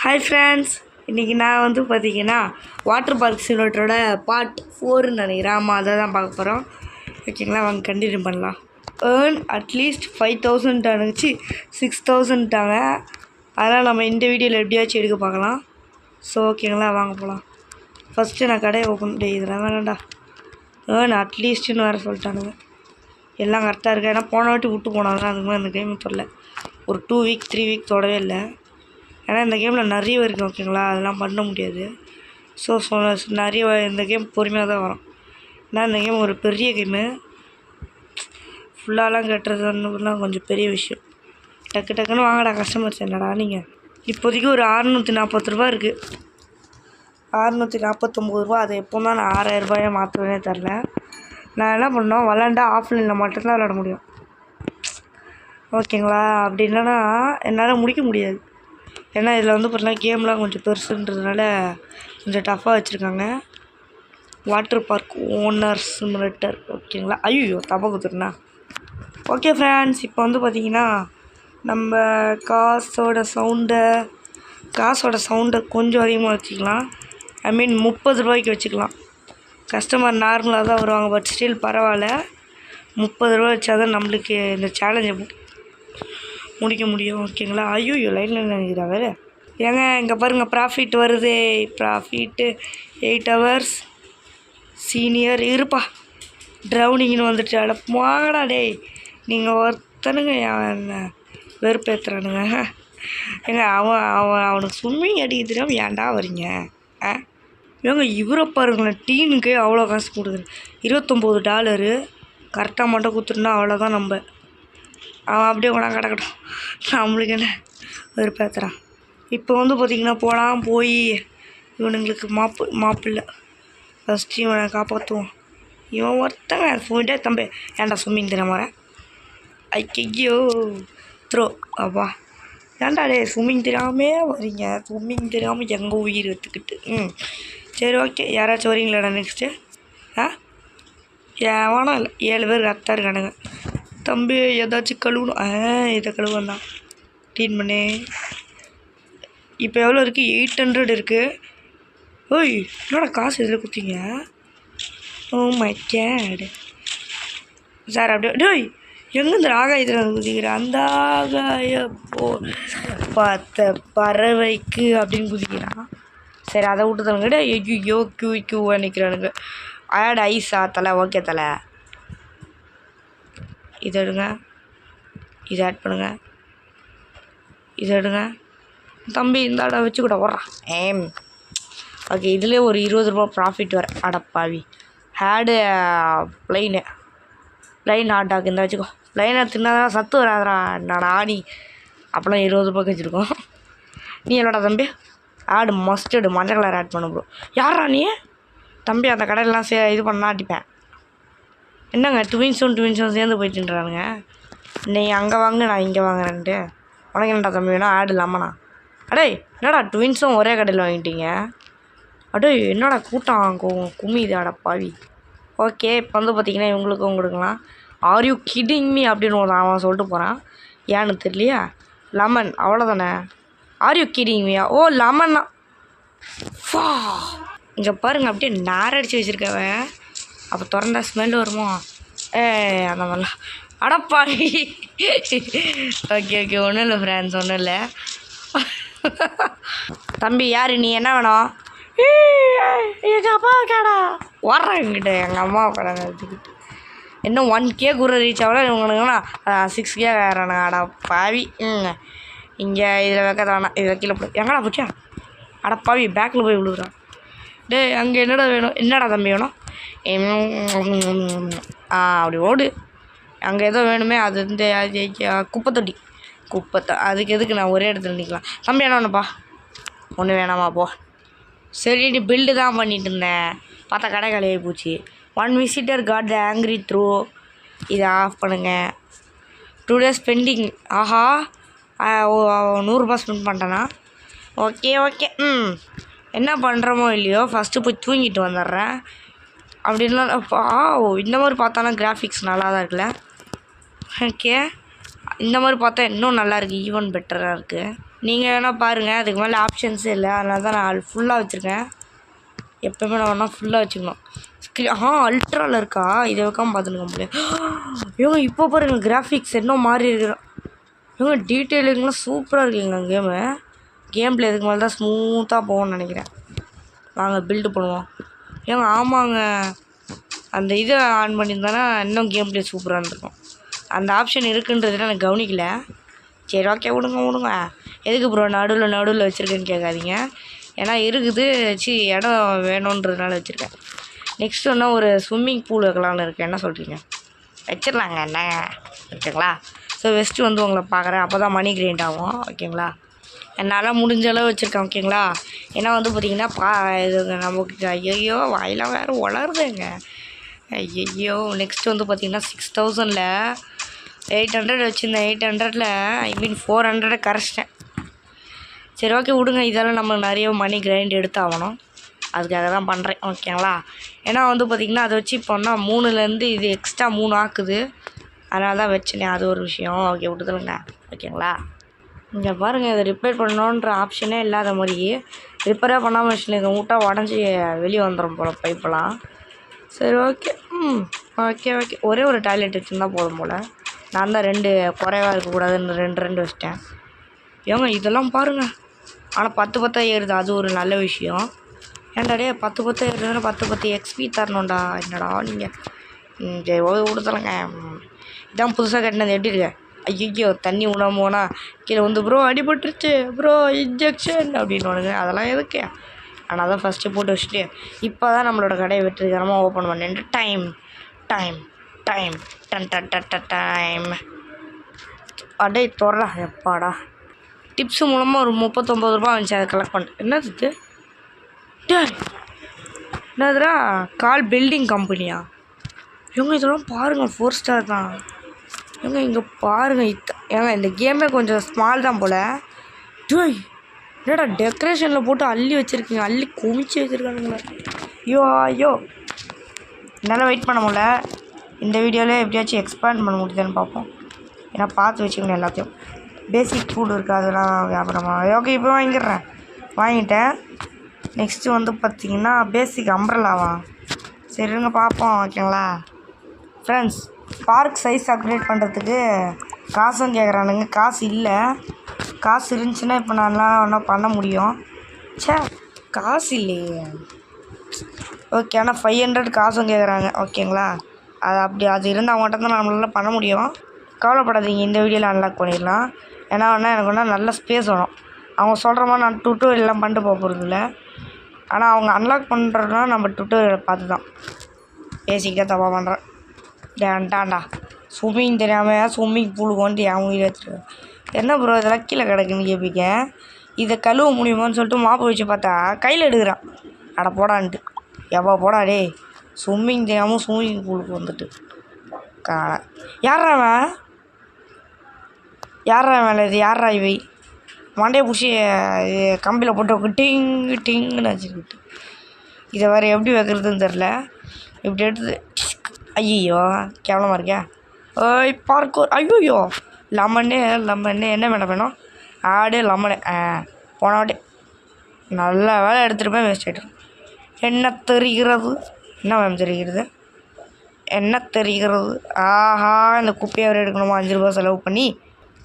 Hi friends, இன்றைக்கி நான் வந்து பார்த்தீங்கன்னா வாட்டர் பார்க் சிமுலேட்டரோட பார்ட் 4ன்னு நினைக்கிறேன். ஆமாம், அதை தான் பார்க்க போகிறோம். ஓகேங்களா, வாங்க கண்டினியூ பண்ணலாம். ஏர்ன் அட்லீஸ்ட் 5000 அனுப்பிச்சு 6000 டாங்க. அதனால் நம்ம இந்த வீடியோவில் எப்படியாச்சும் எடுக்க பார்க்கலாம். ஸோ ஓகேங்களா, வாங்க போகலாம். ஃபஸ்ட்டு நான் கடையை ஓப்பன் இதெல்லாம் வேணாண்டா. ஏர்ன் அட்லீஸ்ட்டுன்னு வேறு சொல்லிட்டானுங்க. எல்லாம் கரெக்டாக இருக்கா. ஏன்னா போன வாட்டி விட்டு போனாங்க, அதுக்கு மாதிரி இந்த கேம் தொடல. ஒரு 2 வீக் 3 வீக் தொடவே இல்லை. ஏன்னா இந்த கேமில் நிறைய இருக்குது. ஓகேங்களா, அதெல்லாம் பண்ண முடியாது. ஸோ நிறைய இந்த கேம் பொறுமையாக தான் வரும். ஏன்னா இந்த கேம் ஒரு பெரிய கேமு. ஃபுல்லாலாம் கட்டுறதுலாம் கொஞ்சம் பெரிய விஷயம். டக்கு டக்குன்னு வாங்கடா கஸ்டமர்ஸ். என்னடா நீங்கள் இப்போதைக்கு ஒரு 640 ரூபா இருக்குது. 649 ரூபா. அது எப்போ தான் நான் 6000 ரூபாயை மாற்றுவேனே தெரில. நான் என்ன பண்ணோம், விளாண்டா ஆஃப்லைனில் மட்டும்தான் விளாட முடியும். ஓகேங்களா, அப்படி இல்லைன்னா என்னால் முடிக்க முடியாது. ஏன்னா இதில் வந்து பார்த்தீங்கன்னா கேம்லாம் கொஞ்சம் பெருசுன்றதுனால கொஞ்சம் டஃப்பாக வச்சுருக்காங்க. Water park owner simulator. ஓகேங்களா, ஐயோ தப்பா கொடுத்துருண்ணா. ஓகே ஃப்ரெண்ட்ஸ், இப்போ வந்து பார்த்திங்கன்னா நம்ம காசோட சவுண்டை கொஞ்சம் அதிகமாக வச்சுக்கலாம். ஐ மீன் 30 ரூபாய்க்கு வச்சுக்கலாம். கஸ்டமர் நார்மலாக தான் வருவாங்க, பட் ஸ்டில் பரவாயில்ல. 30 ரூபா வச்சா தான் நம்மளுக்கு இந்த சேலஞ்சை முடிக்க முடியும். ஓகேங்களா, ஐயோ லைனில் நினைக்கிறா வேறு. ஏங்க இங்கே பாருங்கள், ப்ராஃபிட் வருது. ப்ராஃபிட்டு 8 hours சீனியர் இருப்பா. ட்ரௌனிங்னு வந்துட்டு அட வாங்கடா டேய். நீங்கள் ஒருத்தனுங்க என்ன வெறுப்பேற்றுறானுங்க. ஏங்க அவனுக்கு ஸ்விம்மிங் அடிக்க தெரியாமல் ஏன்டா வரீங்க? இவங்க இவரை பாருங்களேன், டீனுக்கு அவ்வளோ காசு கொடுக்குறேன். $29 கரெக்டாக மட்டும் கொடுத்துருந்தா அவ்வளோதான். நம்ம அவன் அப்படியே கொண்டாங்க கிடக்கட்டும், நம்மளுக்கு என்ன வெறுப்பேற்றுறான். இப்போ வந்து பார்த்திங்கன்னா போய் இவனுங்களுக்கு மாப்பு இல்லை. ஃபஸ்ட்டு இவனை காப்பாற்றுவோம். இவன் ஒருத்தங்க போயிட்டே தம்பி ஏன்டா ஸ்விம்மிங் தெரியாம வரேன். ஐயோ த்ரோ அப்பா, ஏன்டா டே ஸ்விம்மிங் தெரியாமே வரீங்க. ஸ்விம்மிங் தெரியாமல் எங்கள் உயிர் எடுத்துக்கிட்டு. சரி ஓகே, யாராச்சும் வரீங்களாடா நெக்ஸ்ட்டு? வேணாம் இல்லை, 7 பேர் கரெக்டாக இருக்கானுங்க. தம்பி ஏதாச்சும் கழுவணும். இதை கழுவந்தான் க்ளீன் பண்ணி. இப்போ எவ்வளோ இருக்குது? 800 இருக்குது. ஓய் என்னோட காசு இதில் கொடுத்தீங்க? Oh my god sir. அப்படியே டோய் எங்கேருந்து ஆகாயத்தில் வந்து குதிக்கிறேன். அந்த ஆகாய பார்த்த பறவைக்கு அப்படின்னு குதிக்கிறான். சரி அதை விட்டு தரங்கிட்ட ஐயோ கியூவாக நிற்கிறானுங்க. ஆட் ஐஸா தலை? ஓகே தலை, இதை எடுங்க, இதை ஆட் பண்ணுங்க, இதை எடுங்க. தம்பி இந்த ஆடை வச்சு கூட ஓடுறான். ஓகே, இதுலேயே ஒரு 20 ரூபா ப்ராஃபிட் வர. அடப்பாவி. ஹேடு ப்ளைன் ஹாட் டாக் இந்த வச்சுக்கோ. ப்ளைனை தின்னாதான் சத்து வராதுடா. என்னடா நீ அப்போலாம் 20 ரூபா வச்சுருக்கோம். நீ என்னடா தம்பி? ஆடு மஸ்டர்டு மஞ்சள் கலர் ஆட் பண்ண ப்ரோ. யாரா நீ தம்பி? அந்த கடையிலலாம் இது பண்ணா அடிப்பேன். என்னங்க ட்வின்ஸும் சேர்ந்து போயிட்டுன்றானுங்க. நீ அங்கே வாங்க, நான் இங்கே வாங்குறேன்ட்டு. உனக்கு என்னடா தம்பி வேணும்? ஆடு இல்லாமண்ணா? அடே என்னடா ட்வின்ஸும் ஒரே கடையில் வாங்கிட்டீங்க? அடே என்னடா கூட்டம் கும்மிது அடப்பாவி. ஓகே, இப்போ வந்து பார்த்திங்கன்னா இவங்களுக்கும் கொடுக்கலாம். ஆர் யூ கிடிங் மீ அப்படின்னு அவன் சொல்லிட்டு போகிறான். ஏன்னு தெரியலையா? லெமன் அவ்வளோதானே. ஆர் யூ கிடிங் மீயா? ஓ லெமன்னா. ஃபா இங்கே பாருங்கள், அப்படியே நாரடிச்சு வச்சுருக்கவன். அப்போ திறந்தா ஸ்மெல் வருமோ? அந்த மாதிரிலாம் அடப்பாவி. ஓகே ஒன்றும் இல்லை ஃப்ரெண்ட்ஸ், ஒன்றும் இல்லை. தம்பி யார் நீ? என்ன வேணும்? எங்கள் அப்பா கடா வர்றேங்கிட்ட. எங்கள் அம்மா கடை எடுத்துக்கிட்டு இன்னும் 1K கூட ரீச் ஆகல. இவங்களுக்குன்னா 6K வேறானுங்க. அடா பாவி. இங்கே இதில் வைக்க வேணாம், இதில் கீழே போய் எங்கடா போச்சா? அடப்பாவி பேக்கில் போய் விழுகுறான். டே அங்கே என்னடா வேணும்? என்னடா தம்பி வேணும்? அப்படி ஓடு. அங்கே ஏதோ வேணுமே, அது இந்த குப்பை அதுக்கு எதுக்கு நான் ஒரே இடத்துல நிற்கலாம். தம்பி என்ன வேணும்ப்பா? ஒன்றும் வேணாமா போ. சரி நீ பில்டு தான் பண்ணிட்டு இருந்தேன், பார்த்தா கடை கலையாகி போச்சு. 1 visitor got the angry throw. இதை ஆஃப் பண்ணுங்கள். 2 days பெண்டிங். ஆஹா 100 ரூபா ஸ்பெண்ட் பண்ணிட்டேனா? ஓகே என்ன பண்ணுறமோ இல்லையோ ஃபஸ்ட்டு போய் தூங்கிட்டு வந்துடுறேன். அப்படின்லாம் இந்த மாதிரி பார்த்தாலும் கிராஃபிக்ஸ் நல்லா தான் இருக்குல்ல. ஓகே, இந்த மாதிரி பார்த்தா இன்னும் நல்லா இருக்குது, ஈவன் பெட்டராக இருக்குது. நீங்கள் வேணால் பாருங்கள். அதுக்கு மேலே ஆப்ஷன்ஸே இல்லை. அதனால தான் நான் ஃபுல்லாக வச்சுருக்கேன். எப்போயுமே நான் வேணால் ஃபுல்லாக வச்சுக்கணும். அல்ட்ராவில் இருக்கா? இதை வைக்காமல் பார்த்துருக்க முடியாது. இவங்க இப்போ பாருங்கள் கிராஃபிக்ஸ் இன்னும் மாறி இருக்கிறோம். இவங்க டீட்டெயிலிங்லாம் சூப்பராக இருக்குங்க கேம் பிளே இதுக்கு மேலே தான் ஸ்மூத்தாக போகும்னு நினைக்கிறேன். வாங்க பில்டு பண்ணுவோம். ஆமாங்க, அந்த இதை ஆன் பண்ணியிருந்தானா இன்னும் கேம் பிளே சூப்பராக இருந்திருக்கும். அந்த ஆப்ஷன் இருக்குன்றதுல எனக்கு கவனிக்கல. சரி ஓகே விடுங்க. எதுக்கு ப்ரோ நடுவில் வச்சுருக்கேன்னு கேட்காதீங்க. ஏன்னா இருக்குது இடம் வேணுன்றதுனால வச்சுருக்கேன். நெக்ஸ்ட் ஒன்றா ஒரு ஸ்விம்மிங் பூல் வைக்கலான்னு இருக்கேன். என்ன சொல்கிறீங்க? வச்சிடலாங்க என்ன ஓகேங்களா? ஸோ வெஸ்ட்டு வந்து உங்களை பார்க்குறேன். அப்போ தான் மணி கிரைண்ட் ஆகும். ஓகேங்களா? என்னால் முடிஞ்ச அளவு வச்சுருக்கேன். ஓகேங்களா? ஏன்னா வந்து பார்த்திங்கன்னா இது நமக்கு ஐயோ வாயிலாம் வேறு வளருதுங்க. ஐயோ நெக்ஸ்ட் வந்து பார்த்திங்கன்னா 6000ல் 800 வச்சுருந்தேன். 800ல் 400 கரைச்சிட்டேன். சரி ஓகே விடுங்க. இதெல்லாம் நம்ம நிறைய மணி கிரைண்ட் எடுத்தாகணும். அதுக்காக தான் பண்ணுறேன். ஓகேங்களா? ஏன்னா வந்து பார்த்திங்கன்னா அதை வச்சு இப்போன்னா 3லேருந்து இது எக்ஸ்ட்ரா 3 ஆக்குது. அதனால தான் வச்சுனேன். அது ஒரு விஷயம். ஓகே விட்டுதலுங்க. ஓகேங்களா? இங்கே பாருங்கள், இதை ரிப்பேர் பண்ணணுன்ற ஆப்ஷனே இல்லாத மாதிரி ரிப்பேரே பண்ணாமல் வச்சுன்னு இதை விட்டா உடஞ்சி வெளியே வந்துடும் போல் பைப்பெல்லாம். சரி ஓகே. ஓகே ஒரே ஒரு டாய்லெட் வச்சுருந்தா போதும் போல். நான் தான் 2 குறைவாக இருக்கக்கூடாதுன்னு 2 வச்சிட்டேன். இதெல்லாம் பாருங்கள். ஆனால் 10 ஏறுது. அது ஒரு நல்ல விஷயம். ஏன்டாடே 10 ஏறுதுன்னா 10 எக்ஸ்பி தரணும்டா. என்னடா நீங்கள் சரி விடுதலைங்க. இதான் புதுசாக கட்டினது. எப்படி இருக்கு? ஐயோ தண்ணி விடாம போனால் கீழே வந்து ப்ரோ அடிபட்டுருச்சு ப்ரோ இன்ஜெக்ஷன் அப்படின்னு. அதெல்லாம் எதுக்கு? ஆனால் தான் ஃபஸ்ட்டு போட்டு வச்சுட்டு இப்போ தான் நம்மளோட கடையை வெற்றிகரமாக ஓப்பன் பண்ணேன். டைம் அடே தொடரா எப்பாடா. டிப்ஸு மூலமாக ஒரு 39 ரூபா வந்துச்சு. அதை கலெக்ட் பண்ணிட்டு என்னது என்னதுடா கால் பில்டிங் கம்பெனியா? இதெல்லாம் பாருங்கள் 4 ஸ்டார் தான். இங்கே பாருங்கள். இந்த கேமே கொஞ்சம் ஸ்மால் தான் போல். என்னடா டெக்கரேஷனில் போட்டு அள்ளி வச்சுருக்கீங்க. அள்ளி குமிச்சு வச்சுருக்கானுங்களே. ஐயோ என்னால் வெயிட் பண்ண முடியல. இந்த வீடியோவில் எப்படியாச்சும் எக்ஸ்பேண்ட் பண்ண முடியுதுன்னு பார்ப்போம். ஏன்னா பார்த்து வச்சுக்கணும் எல்லாத்தையும். பேசிக் ஃபுட் இருக்குது அதெல்லாம் வியாபாரமாக. ஓகே இப்போ வாங்கிட்டேன். நெக்ஸ்ட்டு வந்து பார்த்திங்கன்னா பேசிக் அம்ப்ரெல்லாவா? சரிங்க பார்ப்போம். ஓகேங்களா ஃப்ரெண்ட்ஸ்? பார்க் சைஸ் அப்கிரேட் பண்ணுறதுக்கு காசும் கேட்குறானுங்க. காசு இல்லை. காசு இருந்துச்சுன்னா இப்போ நான்லாம் ஒன்றா பண்ண முடியும். காசு இல்லையே. ஓகே ஆனால் 500 காசும் கேட்குறாங்க. ஓகேங்களா? அது இருந்தால் மட்டும்தான் நம்மளால பண்ண முடியும். கவலைப்படாதீங்க. இந்த வீடியோவில் அன்லாக் பண்ணிடலாம். ஏன்னா எனக்கு நல்ல ஸ்பேஸ் வேணும். அவங்க சொல்கிற மாதிரி நான் டுட்டோரியல்லாம் பண்ணிட்டு போக போகிறதில்ல. ஆனால் அவங்க அன்லாக் பண்ணுறதுனா நம்ம டுட்டோரியல் பார்த்து தான் பேசிக்காக தப்பாக பண்ணுறேன். டேன்டாண்டா ஸ்விம்மிங் தெரியாமல் ஸ்விம்மிங் பூலுக்கு வந்து என் உயிரை எடுத்துருக்கேன். என்ன ப்ரோ இதெல்லாம் கீழே கிடக்குன்னு கேட்பீங்க. இதை கழுவ முடியுமான்னு சொல்லிட்டு மாப்பு வச்சு பார்த்தா கையில் எடுக்கிறான். அட போடான்ட்டு எப்போ போடா டே. ஸ்விம்மிங் தெரியாமல் ஸ்விம்மிங் பூலுக்கு வந்துட்டு யாரா மேலே இது? யாரா இவை? மண்டையை பிடிச்சி கம்பியில் போட்டு டிங்குன்னு வச்சுக்கிட்டு இதை வேறு எப்படி வைக்கிறதுன்னு தெரில. இப்படி எடுத்து ஐயோ கேவலமாக இருக்கே. பார்க்கோ ஐயோ லெமனு என்ன வேணாம் வேணும்? ஆடு லெமனு போனாடே நல்ல வேலை எடுத்துகிட்டு போய் வேஸ்ட் ஆகிடும். என்ன தெரிகிறது? என்ன மேம் தெரிகிறது? என்ன தெரிகிறது? ஆஹா இந்த குப்பையை வேறு எடுக்கணுமா? 5 ரூபா செலவு பண்ணி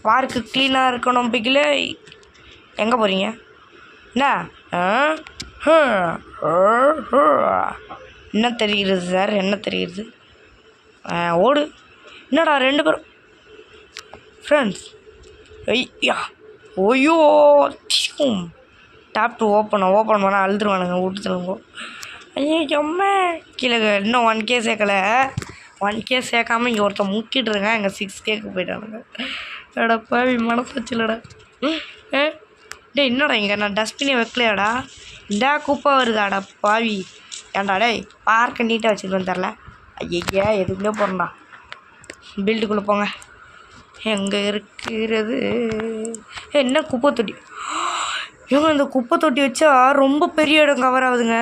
பார்க்கு க்ளீனாக இருக்கணும். பிக்கில் எங்கே போகிறீங்க? என்ன தெரிகிறது சார்? என்ன தெரிகிறது? ஓடு. என்னடா 2 பேரும் ஃப்ரெண்ட்ஸ்? ஐயோ டேப் டு ஓப்பன் பண்ணால் அழுதுருவானுங்க. விட்டுருங்க. ஐயம்மா கீழே இன்னும் 1K சேர்க்கலை. 1K சேர்க்காமல் இங்கே ஒருத்தன் முக்கிட்டு இருக்கேன். எங்கள் 6Kக்கு போயிட்டானுங்க. பாவி மனசு வச்சுலடா. என்னடா இங்கே நான் டஸ்ட்பினே வைக்கலையாடா? இந்த குப்பை வருதாடா பாவி. ஏன்டா டேய் பார்க்க நீட்டாக வச்சுருக்கேன்னு தெரில. ஐயா எதுக்குள்ளே போகிறேன்டா. பில்டுக்குள்ளே போங்க. எங்கே இருக்கிறது? என்ன குப்பை தொட்டி? இந்த குப்பை தொட்டி வச்சா ரொம்ப பெரிய இடம் கவர் ஆகுதுங்க.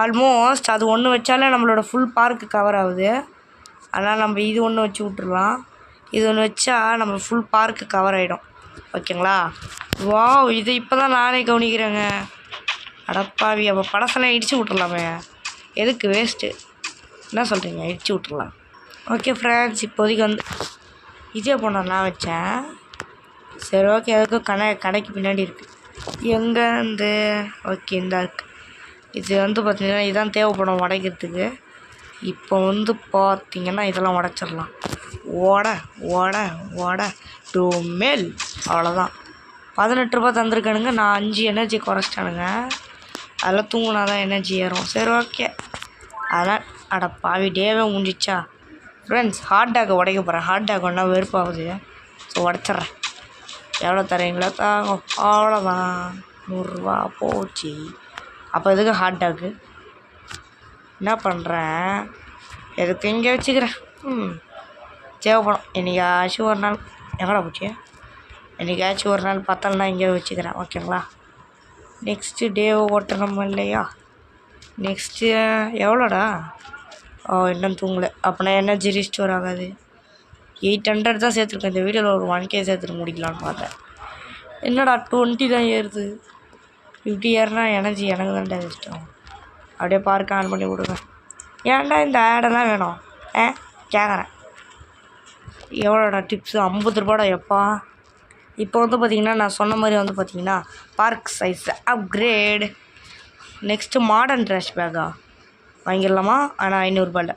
ஆல்மோஸ்ட் அது ஒன்று வச்சாலே நம்மளோட ஃபுல் பார்க்கு கவர் ஆகுது. அதனால் நம்ம இது ஒன்று வச்சு விட்ருலாம். இது ஒன்று வச்சா நம்ம ஃபுல் பார்க்கு கவர் ஆகிடும். ஓகேங்களா? வாவ்! இது இப்போ தான் நானே கவனிக்கிறேங்க. அடப்பாவி, அப்போ பழசெல்லாம் இடித்து விட்றலாமே, எதுக்கு வேஸ்ட்டு? என்ன சொல்கிறீங்க? இடித்து விட்றலாம். ஓகே ஃப்ரெண்ட்ஸ், இப்போதைக்கு வந்து இதே போன நான் வச்சேன். சரி ஓகே, எதுக்கும் கடைக்கு பின்னாடி இருக்குது. எங்கே இருந்து ஓகே இந்த இருக்குது. இது வந்து பார்த்திங்கன்னா இதான் தேவைப்படும் உடைக்கிறதுக்கு. இப்போ வந்து பார்த்திங்கன்னா இதெல்லாம் உடச்சிடலாம். ஓட டோமேல் அவ்வளோதான். 18 ரூபா தந்திருக்கானுங்க. நான் 5 எனர்ஜி குறைச்சிட்டானுங்க. அதெல்லாம் தூங்கினா தான் எனர்ஜி ஏறும். சரி ஓகே, அதெல்லாம் அட பாவி, டேவே முடிஞ்சிச்சா ஃப்ரெண்ட்ஸ்? ஹாட் டாக்கை உடைக்க போகிறேன். ஹாட் டாக் ஒன்றா வெறுப்பாகுது. ஸோ உடச்சிட்றேன். எவ்வளோ தரீங்களா? தாங்க. அவ்வளோதான், 100 ரூபா போச்சு. அப்போ எதுக்கு ஹாட் டாக்கு? என்ன பண்ணுறேன், எதுக்கு இங்கே வச்சுக்கிறேன். தேவைப்படும் என்றைக்காச்சும் ஒரு நாள். எங்கடா போச்சு? என்றைக்காச்சும் ஒரு நாள் பத்தலைன்னா இங்கே வச்சுக்கிறேன். ஓகேங்களா? நெக்ஸ்ட்டு டேவை ஓட்டணும் இல்லையா? நெக்ஸ்ட்டு எவ்வளோடா? இன்னும் தூங்கலை. அப்போனா எனர்ஜி ரிஸ்டோர் ஆகாது. 800 தான் சேர்த்துருக்கேன். இந்த வீடியோவில் ஒரு 1K சேர்த்துட்டு முடிக்கலான்னு பார்த்தேன். என்னடா 20 தான் ஏறுது. 50 ஏறுனா எனர்ஜி எனக்கு தான்டா இஷ்டம். அப்படியே பார்க்க ஆன் பண்ணி விடுங்க. ஏன்டா இந்த ஆடெல்லாம் வேணும்? கேட்குறேன். எவ்வளோடா டிப்ஸு? 50 ரூபாடா. எப்பா இப்போ வந்து பார்த்திங்கன்னா நான் சொன்ன மாதிரி வந்து பார்த்திங்கன்னா park size upgrade. Next modern trash பேக்கா வாங்கிடலாமா? ஆனால் 500 ரூபாயில்.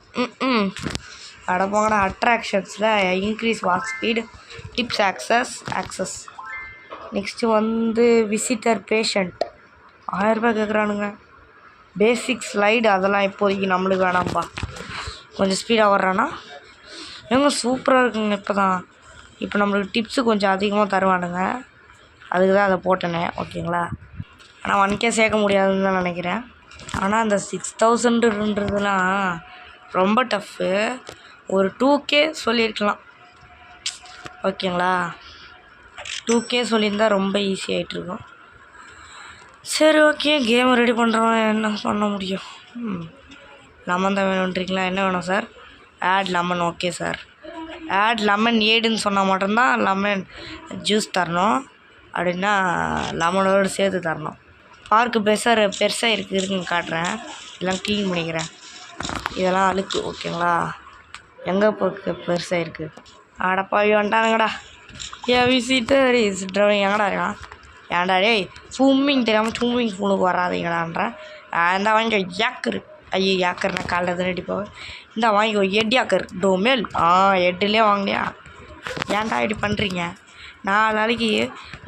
அடப்போங்கடா. அட்ராக்ஷன்ஸில் increase walk speed, tips access. Next வந்து விசிட்டர் பேஷண்ட் 1000 ரூபாய் கேட்குறானுங்க. பேசிக் ஸ்லைடு அதெல்லாம் இப்போதைக்கு நம்மளுக்கு வேணாம்ப்பா. கொஞ்சம் ஸ்பீடாக வர்றானா? ஏங்க சூப்பராக இருக்குங்க. இப்போ நம்மளுக்கு டிப்ஸு கொஞ்சம் அதிகமாக தருவானுங்க. அதுக்கு தான் அதை போட்டேனே. ஓகேங்களா? ஆனால் 1K சேர்க்க முடியாதுன்னு தான் நினைக்கிறேன். ஆனால் அந்த 6000ன்றதுலாம் ரொம்ப டஃப்பு. ஒரு 2K சொல்லியிருக்கலாம். ஓகேங்களா? 2K சொல்லியிருந்தால் ரொம்ப ஈஸியாகிட்ருக்கும். சரி ஓகே, கேம் ரெடி பண்ணுறோம். என்ன பண்ண முடியும்? லெமன் தான் வேணுன்றீங்களா? என்ன வேணும் sir? Add lemon. Okay sir. Add lemon ஏடுன்னு சொன்னால் மட்டும்தான் லெமன் ஜூஸ் தரணும். அப்படின்னா லெமனோடு சேர்த்து தரணும். பார்க்கு பெருசாக இருக்குதுன்னு காட்டுறேன். எல்லாம் க்ளீன் பண்ணிக்கிறேன். இதெல்லாம் அழுக்கு. ஓகேங்களா? எங்கே போக்கு பெருசாக இருக்குது? அடப்பாவி வந்துட்டானுங்கடா. Visitor is driving. எங்கடா இருக்கான்? ஏன்டா டேய், ஸ்விம்மிங் தெரியாமல் ஸ்விம்மிங் பூலுக்கு வராதிங்கடான்றேன். இந்த வாங்கிக்கோ ஏக்கர். ஐயோ, ஏக்கர் நான் காலையில் தான் அடிப்போம். இந்த வாங்கிக்கோ எட் டோமேல். எட்டுலேயே வாங்கலையா? ஏன்டா இப்படி பண்ணுறீங்க? 4 நாளைக்கு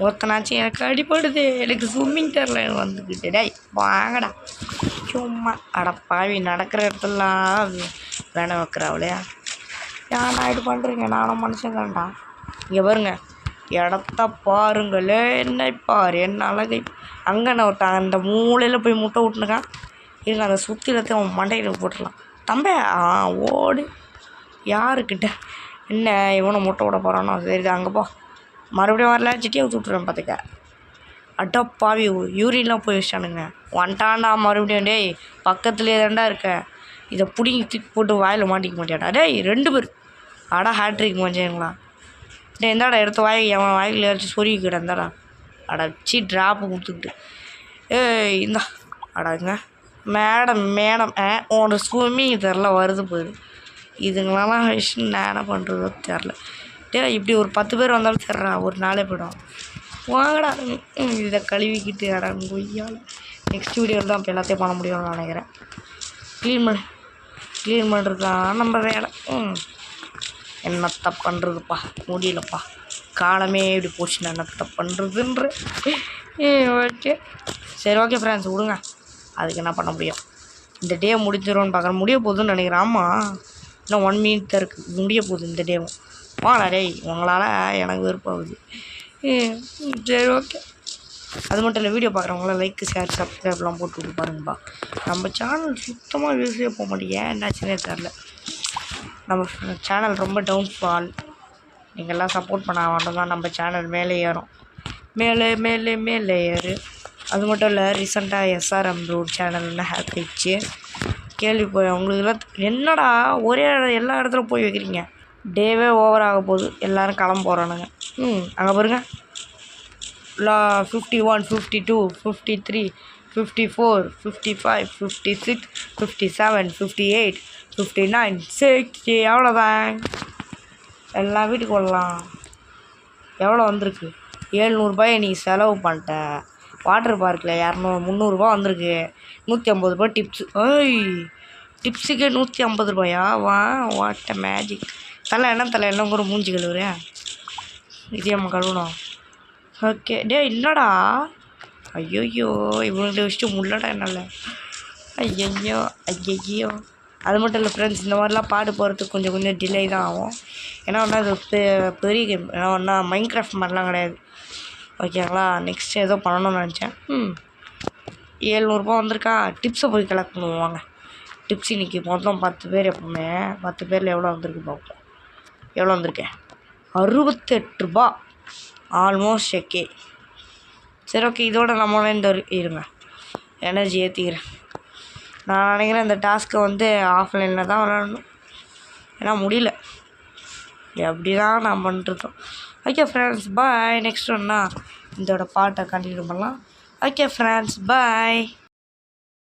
ஒருத்தனாச்சும் எனக்கு அடிப்படுது, எனக்கு ஸ்விம்மிங் தெரில வந்துக்கிட்டு. டேய் வாங்கடா சும்மா. அடப்பாவி, நடக்கிற இடத்துலாம் வேணாம் வைக்கிறாவிலையா? ஏன்டா இப்படி பண்ணுறீங்க? நானும் மனுஷன் தான்டா. இங்கே பாருங்க, இடத்த பாருங்களே. என்னை பாரு, என்ன அழகை. அங்கே நான் ஒருத்தன் அந்த மூலையில் போய் முட்டை விட்டுனுக்கான். இருங்க, அதை சுற்றிலத்தை அவன் மண்டையில் போட்டுடலாம். தம்பி ஓடு. யாருக்கிட்ட என்ன இவனை முட்டை விட போகிறானோ? சரி அங்கே போ. மறுபடியும் வரல, சிட்டியை ஊற்றி விட்ருவேன் பார்த்துக்க. அட்டப்பாவி, யூரின்லாம் போய் வச்சானுங்க. வந்துட்டான்டா மறுபடியும். டேய் பக்கத்துலேயே தான்டா இருக்க. இதை பிடிங்கி தூக்கி போட்டு வாயில் மாட்டிக்க மாட்டியாடா? டேய் 2 பேர். ஹேட்ரிக் மஞ்சங்களா? டே இந்தாடா எடுத்த என் வாயில் ஏதாச்சும் சொருகிக்கிட்ட இருந்தாடா. அடச்சி ட்ராப்பு கொடுத்துக்கிட்டு. இந்தா அடாங்க. மேடம் உன்னோட ஸ்விம்மிங் தெரில வருது போயிடு. இதுங்களெல்லாம் விஷயம் நான் என்ன பண்ணுறதோ தெரில. டே இப்படி ஒரு 10 பேர் வந்தாலும் தெரிறா, ஒரு நாளே போய்டும். வாங்கடா. இதை கழுவிக்கிட்டு அடாங்க கொய்யால். நெக்ஸ்ட் வீடியோவில் தான் இப்போ எல்லாத்தையும் பண்ண முடியும்னு நினைக்கிறேன். க்ளீன் பண்ணுறது தான் நம்ம வேலை. என்னத்தை பண்ணுறதுப்பா, முடியலப்பா. காலமே இப்படி போச்சு. நான் என்னத்தை பண்ணுறதுன்ற. ஓகே சரி ஓகே ஃப்ரெண்ட்ஸ், விடுங்க. அதுக்கு என்ன பண்ண முடியும்? இந்த டே முடிஞ்சிடும்னு பார்க்குறேன். முடிய போகுதுன்னு நினைக்கிறேன். ஆமாம், இன்னும் 1 மினிட் தான் இருக்குது. முடிய போகுது இந்த டேவும். வாங்கடா டேய், உங்களால் எனக்கு விருப்பாகுது. சரி ஓகே. அது மட்டும் இல்லை, வீடியோ பார்க்குறவங்களாம் லைக் ஷேர் சப்ஸ்கிரைப்லாம் போட்டு விட்டு பாருங்கப்பா. நம்ம சேனல் சுத்தமாக யூஸே போக மாட்டேங்க. என்னாச்சுன்னே தெரில. நம்ம சேனல் ரொம்ப டவுன்ஃபால். நீங்கள்லாம் சப்போர்ட் பண்ண மட்டும்தான் நம்ம சேனல் மேலே ஏறும். மேலே ஏறு. அது மட்டும் இல்லை, ரீசெண்டாக SRM ரோட் சேனல்னு ஹேக் ஆயிடுச்சு. கேள்வி போய் அவங்களுக்குலாம் என்னடா ஒரே எல்லா இடத்துல போய் வைக்கிறீங்க? டேவே ஓவர் ஆக போகுது. எல்லோரும் கிளம்ப போகிறானுங்க. அங்கே பாருங்க, 51, 52, 53, 54, 55, 56, 57, 58, 59, 60. எவ்வளோதான்? எல்லா வீட்டுக்கு வரலாம். எவ்வளோ வந்திருக்கு? 700 நீ செலவு பண்ணிட்ட. வாட்டர் பார்க்கில் 300 வந்திருக்கு. 150 ரூபா டிப்ஸு. டிப்ஸுக்கே 150 ரூபாயா? வாட்ட மேஜிக். எல்லாம் கூட மூஞ்சி கழுவுறேன். இதே நம்ம கழுவணும். ஓகே என்னடா? ஐயோ இவங்கள்ட்ட வச்சுட்டு முள்ளடா என்னால். ஐயோ. அது மட்டும் இல்லை ஃப்ரெண்ட்ஸ், இந்த மாதிரிலாம் பாடு போகிறதுக்கு கொஞ்சம் டிலே தான் ஆகும். ஏன்னா ஒன்றா இது பெரிய கேம். ஏன்னா ஒன்றா மைண்ட் கிராஃப்ட் மாதிரிலாம் கிடையாது. ஓகேங்களா? நெக்ஸ்ட்டு ஏதோ பண்ணணும்னு நினச்சேன். 700 வந்திருக்கா. டிப்ஸை போய் கலெக்ட் பண்ணுவாங்க. டிப்ஸ் இன்றைக்கி மொத்தம் 10 பேர். எப்பவுமே 10 பேரில் எவ்வளோ வந்திருக்கு பார்ப்போம். எவ்வளோ வந்திருக்கேன்? 68 ரூபா. Almost okay. சரி ஓகே, இதோட நம்மளால இந்த இருங்க எனர்ஜி ஏற்றிக்கிறேன். நான் நினைக்கிறேன் இந்த டாஸ்க்கை ஆஃப்லைனில் தான் விளாடணும். ஏன்னா முடியல. எப்படி தான் நான் பண்ணிட்டுருக்கோம். ஓகே ஃப்ரெண்ட்ஸ், பாய். நெக்ஸ்ட் ஒன்றா இதோட பாட்டை கண்டினியூ பண்ணலாம். ஓகே ஃப்ரெண்ட்ஸ், பாய்.